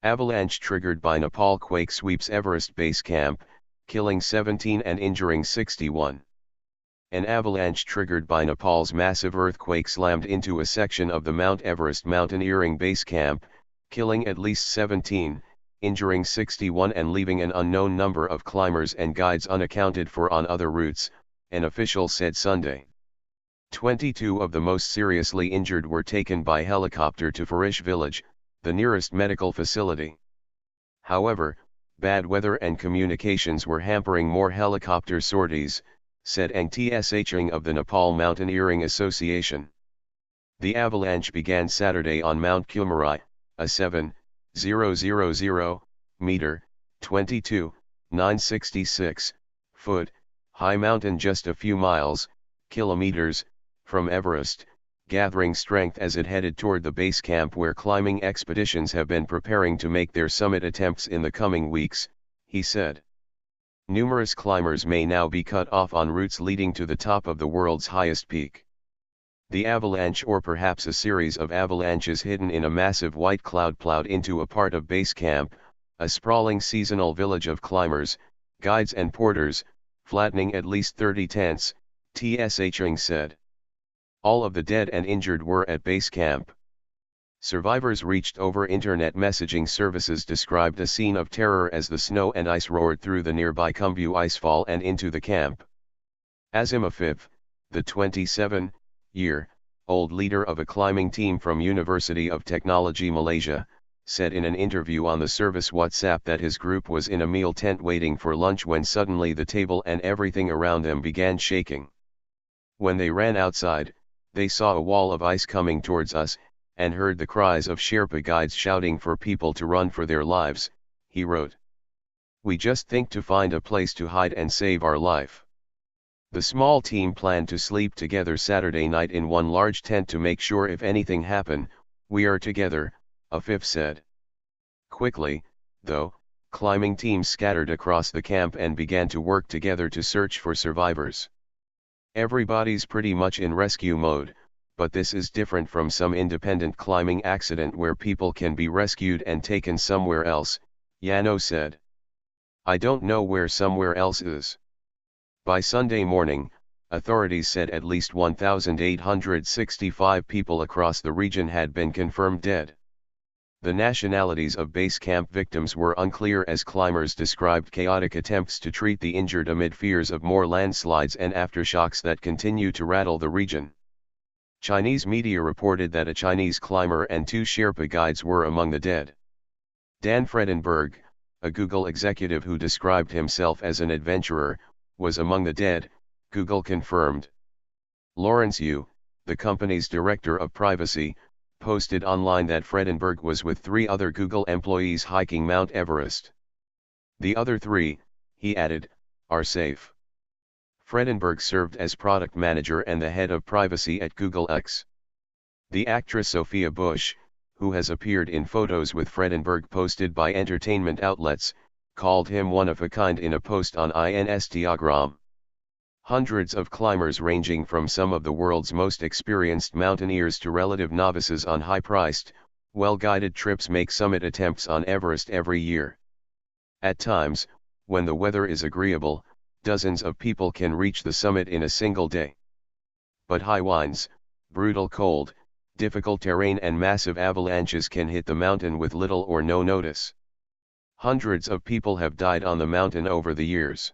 Avalanche triggered by Nepal quake sweeps Everest base camp, killing 17 and injuring 61. An avalanche triggered by Nepal's massive earthquake slammed into a section of the Mount Everest mountaineering base camp, killing at least 17, injuring 61 and leaving an unknown number of climbers and guides unaccounted for on other routes, an official said Sunday. 22 of the most seriously injured were taken by helicopter to Farish village, the nearest medical facility. However, bad weather and communications were hampering more helicopter sorties, said Ang Tshing of the Nepal Mountaineering Association. The avalanche began Saturday on Mount Kumarai, a 7,000 meter, 22,966 foot, high mountain just a few kilometers, from Everest, gathering strength as it headed toward the base camp where climbing expeditions have been preparing to make their summit attempts in the coming weeks, he said. Numerous climbers may now be cut off on routes leading to the top of the world's highest peak. The avalanche, or perhaps a series of avalanches hidden in a massive white cloud, plowed into a part of base camp, a sprawling seasonal village of climbers, guides and porters, flattening at least 30 tents, Tshing said. All of the dead and injured were at base camp. Survivors reached over internet messaging services described a scene of terror as the snow and ice roared through the nearby Khumbu icefall and into the camp. Azim Afif, the 27-year-old leader of a climbing team from University of Technology Malaysia, said in an interview on the service WhatsApp that his group was in a meal tent waiting for lunch when suddenly the table and everything around them began shaking. When they ran outside, they saw a wall of ice coming towards us, and heard the cries of Sherpa guides shouting for people to run for their lives, he wrote. We just think to find a place to hide and save our life. The small team planned to sleep together Saturday night in one large tent to make sure if anything happened, we are together, Afif said. Quickly, though, climbing teams scattered across the camp and began to work together to search for survivors. Everybody's pretty much in rescue mode, but this is different from some independent climbing accident where people can be rescued and taken somewhere else, Yano said. I don't know where somewhere else is. By Sunday morning, authorities said at least 1,865 people across the region had been confirmed dead. The nationalities of base camp victims were unclear as climbers described chaotic attempts to treat the injured amid fears of more landslides and aftershocks that continue to rattle the region. Chinese media reported that a Chinese climber and 2 Sherpa guides were among the dead. Dan Fredenberg, a Google executive who described himself as an adventurer, was among the dead, Google confirmed. Lawrence Yu, the company's director of privacy, posted online that Fredenberg was with 3 other Google employees hiking Mount Everest. The other 3, he added, are safe. Fredenberg served as product manager and the head of privacy at Google X. The actress Sophia Bush, who has appeared in photos with Fredenberg posted by entertainment outlets, called him one of a kind in a post on Instagram. Hundreds of climbers ranging from some of the world's most experienced mountaineers to relative novices on high-priced, well-guided trips make summit attempts on Everest every year. At times, when the weather is agreeable, dozens of people can reach the summit in a single day. But high winds, brutal cold, difficult terrain and massive avalanches can hit the mountain with little or no notice. Hundreds of people have died on the mountain over the years.